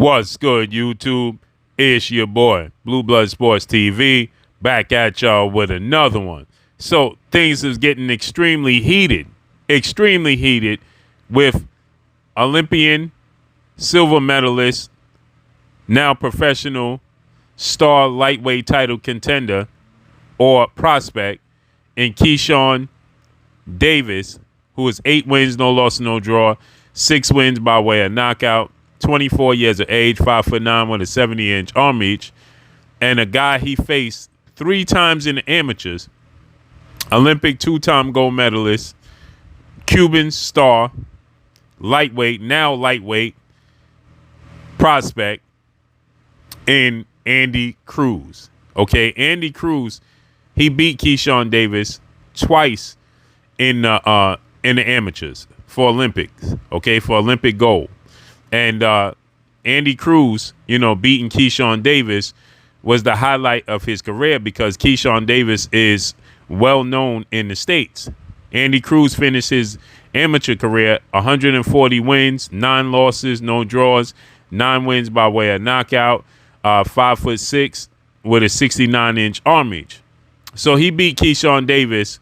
What's good, YouTube? It's your boy, Blue Blood Sports TV, back at y'all with another one. So things is getting extremely heated with Olympian, silver medalist, now professional, star lightweight title contender or prospect in Keyshawn Davis, who is 8 wins, no loss, no draw, 6 wins by way of knockout. 24 years of age, 5'9" with a 70-inch arm reach, and a guy he faced 3 times in the amateurs, Olympic 2-time gold medalist, Cuban star, lightweight prospect in Andy Cruz. Okay, Andy Cruz, he beat Keyshawn Davis twice in the amateurs for Olympics. Okay, for Olympic gold. And Andy Cruz, beating Keyshawn Davis was the highlight of his career because Keyshawn Davis is well known in the States. Andy Cruz finished his amateur career 140 wins, 9 losses, no draws, 9 wins by way of knockout, 5'6" with a 69-inch arm reach. So he beat Keyshawn Davis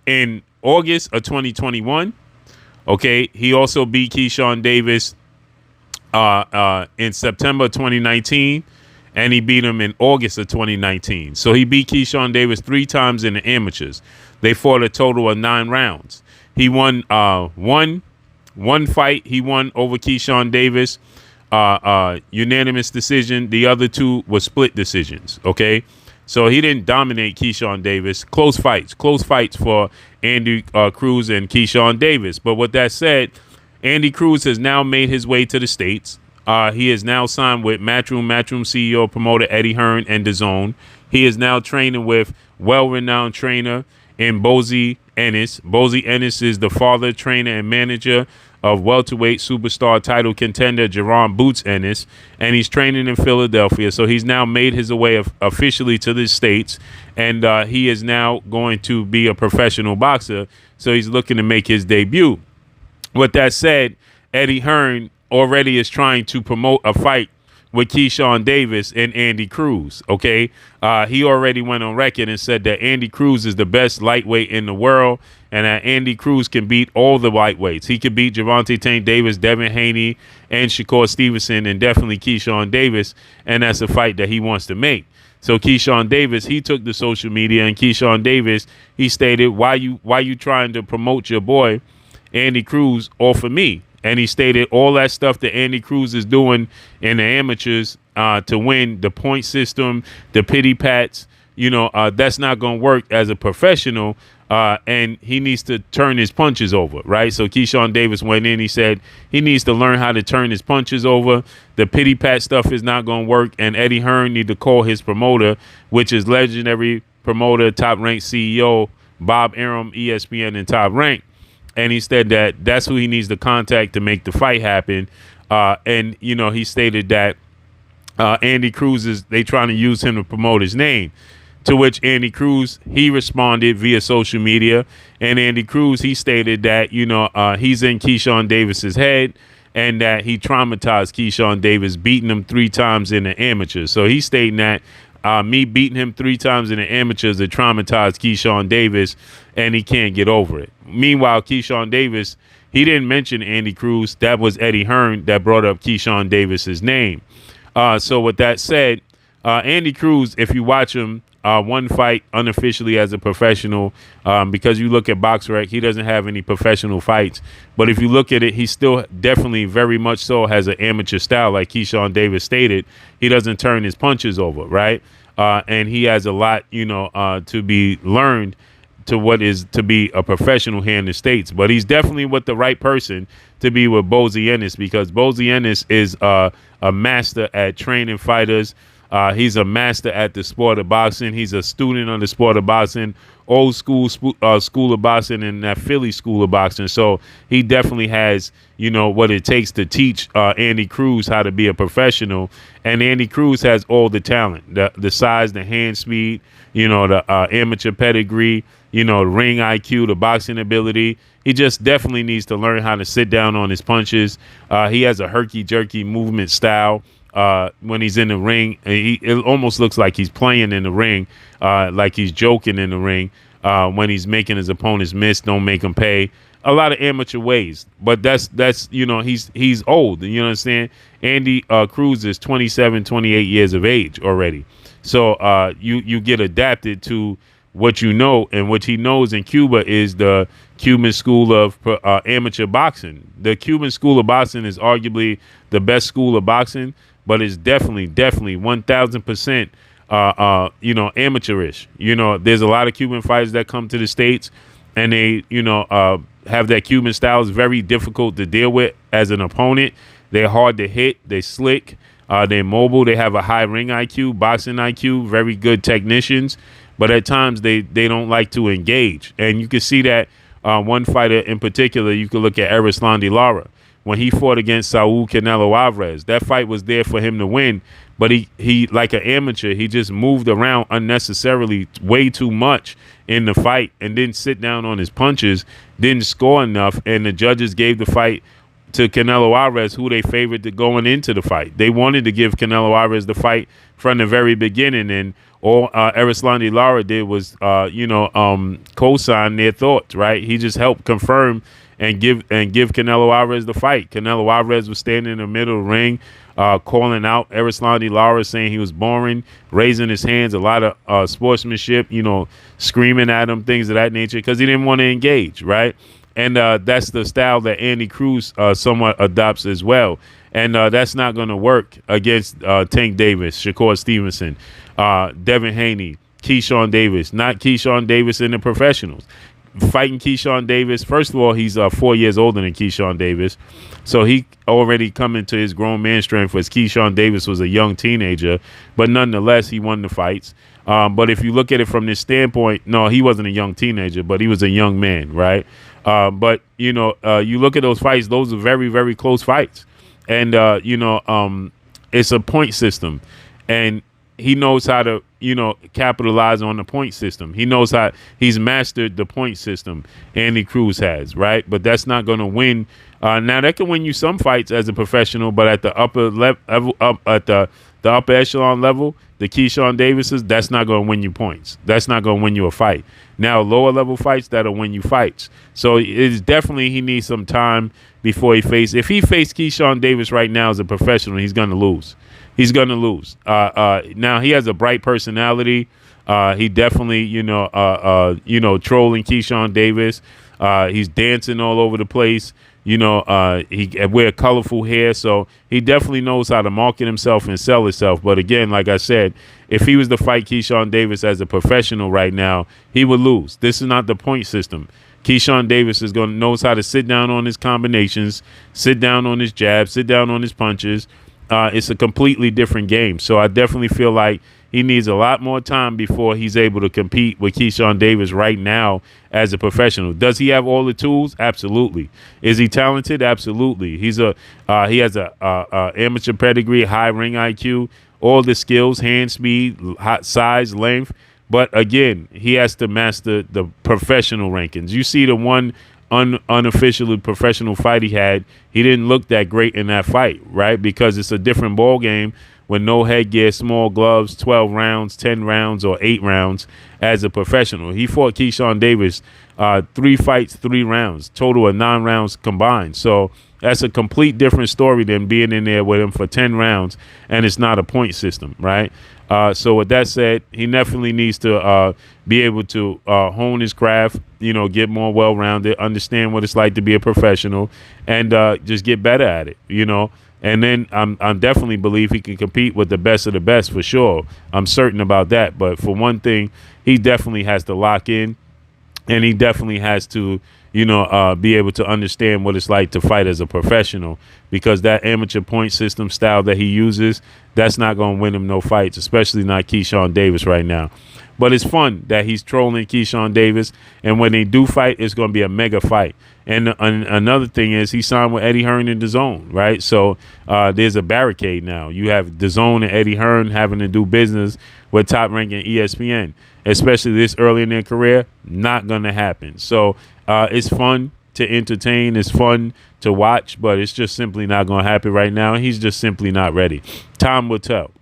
in August of 2021. Okay, he also beat Keyshawn Davis in September 2019, and he beat him in August of 2019. So he beat Keyshawn Davis 3 times in the amateurs. They fought a total of 9 rounds. He won one fight. He won over Keyshawn Davis, unanimous decision. The other 2 were split decisions. Okay. So he didn't dominate Keyshawn Davis. Close fights for Andy Cruz and Keyshawn Davis. But with that said, Andy Cruz has now made his way to the States. He is now signed with Matchroom CEO promoter Eddie Hearn and DAZN. He is now training with well-renowned trainer in Bozy Ennis. Bozy Ennis is the father, trainer, and manager of welterweight superstar title contender Jerron Boots Ennis, and he's training in Philadelphia. So he's now made his way officially to the States, and he is now going to be a professional boxer. So he's looking to make his debut. With that said, Eddie Hearn already is trying to promote a fight with Keyshawn Davis and Andy Cruz. Okay, he already went on record and said that Andy Cruz is the best lightweight in the world, and that Andy Cruz can beat all the lightweights. He could beat Gervonta Tank Davis, Devin Haney, and Shakur Stevenson, and definitely Keyshawn Davis. And that's a fight that he wants to make. So Keyshawn Davis, he took to social media, and Keyshawn Davis, he stated, "Why you trying to promote your boy Andy Cruz off of me?" And he stated all that stuff that Andy Cruz is doing in the amateurs to win, the point system, the pity pats, that's not going to work as a professional. And he needs to turn his punches over, right? So Keyshawn Davis went in. He said he needs to learn how to turn his punches over. The pity pat stuff is not going to work. And Eddie Hearn need to call his promoter, which is legendary promoter, top-ranked CEO, Bob Arum, ESPN, and Top Rank. And he said that that's who he needs to contact to make the fight happen. And he stated that Andy Cruz they trying to use him to promote his name. To which Andy Cruz, he responded via social media. And Andy Cruz, he stated that, he's in Keyshawn Davis's head and that he traumatized Keyshawn Davis, beating him 3 times in the amateurs. So he's stating that me beating him 3 times in the amateurs that traumatized Keyshawn Davis, and he can't get over it. Meanwhile, Keyshawn Davis, he didn't mention Andy Cruz. That was Eddie Hearn that brought up Keyshawn Davis's name. So with that said, Andy Cruz, if you watch him, one fight unofficially as a professional, because you look at BoxRec, he doesn't have any professional fights. But if you look at it, he still definitely very much so has an amateur style, like Keyshawn Davis stated. He doesn't turn his punches over, right? And he has a lot, to be learned to what is to be a professional here in the States. But he's definitely with the right person to be with Bozy Ennis, because Bozy Ennis is a master at training fighters. He's a master at the sport of boxing. He's a student of the sport of boxing, old school school of boxing, and that Philly school of boxing. So he definitely has, what it takes to teach Andy Cruz how to be a professional. And Andy Cruz has all the talent, the size, the hand speed, the amateur pedigree, the ring IQ, the boxing ability. He just definitely needs to learn how to sit down on his punches. He has a herky-jerky movement style. When he's in the ring, it almost looks like he's playing in the ring, like he's joking in the ring. When he's making his opponents miss, don't make him pay. A lot of amateur ways, but that's he's old. You know what I'm saying? Andy Cruz is 27, 28 years of age already. So you get adapted to what you know, and what he knows in Cuba is the Cuban school of amateur boxing. The Cuban school of boxing is arguably the best school of boxing, but it's definitely 1,000%, amateurish. There's a lot of Cuban fighters that come to the States, and they, have that Cuban style. Is very difficult to deal with as an opponent. They're hard to hit. They're slick. They're mobile. They have a high ring IQ, boxing IQ, very good technicians. But at times they don't like to engage. And you can see that one fighter in particular, you can look at Erislandy Lara. When he fought against Saul Canelo Alvarez, that fight was there for him to win. But he like an amateur, he just moved around unnecessarily way too much in the fight and didn't sit down on his punches, didn't score enough. And the judges gave the fight to Canelo Alvarez, who they favored to going into the fight. They wanted to give Canelo Alvarez the fight from the very beginning, and all Erislandy Lara did was, co-sign their thoughts. Right? He just helped confirm and give Canelo Alvarez the fight. Canelo Alvarez was standing in the middle of the ring, calling out Erislandy Lara, saying he was boring, raising his hands, a lot of sportsmanship, screaming at him, things of that nature, because he didn't want to engage. Right? And that's the style that Andy Cruz somewhat adopts as well. And that's not going to work against Tank Davis, Shakur Stevenson, Devin Haney, Keyshawn Davis, not Keyshawn Davis in the professionals. Fighting Keyshawn Davis, first of all, he's 4 years older than Keyshawn Davis. So he already come into his grown man strength, as Keyshawn Davis was a young teenager. But nonetheless, he won the fights. But if you look at it from this standpoint, no, he wasn't a young teenager, but he was a young man, right? But you look at those fights; those are very, very close fights, and it's a point system, and he knows how to capitalize on the point system. He knows how he's mastered the point system. Andy Cruz has, right? But that's not going to win. Now that can win you some fights as a professional, but at the upper level, up at the upper echelon level, the Keyshawn Davises, that's not going to win you points. That's not going to win you a fight. Now, lower level fights, that'll win you fights. So it's definitely, he needs some time before if he faced Keyshawn Davis right now as a professional, he's going to lose. He's going to lose. Now, he has a bright personality. He definitely, trolling Keyshawn Davis. He's dancing all over the place. He wear colorful hair, so he definitely knows how to market himself and sell himself. But again, like I said, if he was to fight Keyshawn Davis as a professional right now, he would lose. This is not the point system. Keyshawn Davis knows how to sit down on his combinations, sit down on his jabs, sit down on his punches. It's a completely different game. So I definitely feel like he needs a lot more time before he's able to compete with Keyshawn Davis right now as a professional. Does he have all the tools? Absolutely. Is he talented? Absolutely. He has a amateur pedigree, high ring IQ, all the skills, hand speed, size, length. But again, he has to master the professional rankings. You see the one unofficially professional fight he had, he didn't look that great in that fight, right? Because it's a different ball game with no headgear, small gloves, 12 rounds, 10 rounds, or 8 rounds as a professional. He fought Keyshawn Davis 3 fights, 3 rounds, total of 9 rounds combined. So that's a complete different story than being in there with him for 10 rounds, and it's not a point system, right? So with that said, he definitely needs to be able to hone his craft, get more well-rounded, understand what it's like to be a professional, and just get better at it, And then I definitely believe he can compete with the best of the best for sure. I'm certain about that. But for one thing, he definitely has to lock in, and he definitely has to, be able to understand what it's like to fight as a professional, because that amateur point system style that he uses, that's not going to win him no fights, especially not Keyshawn Davis right now. But it's fun that he's trolling Keyshawn Davis, and when they do fight, it's going to be a mega fight. And another thing is he signed with Eddie Hearn in the zone, right? So there's a barricade now. You have the zone and Eddie Hearn having to do business with top-ranking ESPN, especially this early in their career. Not going to happen. So it's fun to entertain. It's fun to watch, but it's just simply not going to happen right now. He's just simply not ready. Time will tell.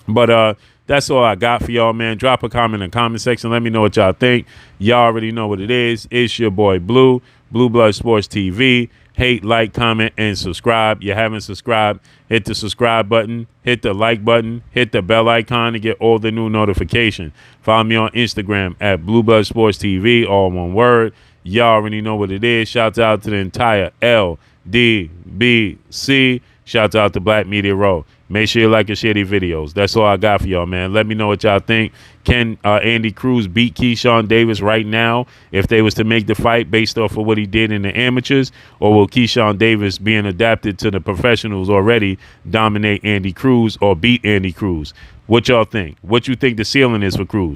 But that's all I got for y'all, man. Drop a comment in the comment section. Let me know what y'all think. Y'all already know what it is. It's your boy Blue Blood Sports TV. Hate, like, comment, and subscribe. You haven't subscribed, hit the subscribe button, hit the like button, hit the bell icon to get all the new notifications. Follow me on Instagram at Blue Blood Sports TV, all one word. Y'all already know what it is. Shouts out to the entire LDBC. Shouts out to Black Media Row. Make sure you like and share these videos. That's all I got for y'all, man. Let me know what y'all think. Can Andy Cruz beat Keyshawn Davis right now if they was to make the fight based off of what he did in the amateurs? Or will Keyshawn Davis, being adapted to the professionals already, dominate Andy Cruz or beat Andy Cruz? What y'all think? What you think the ceiling is for Cruz?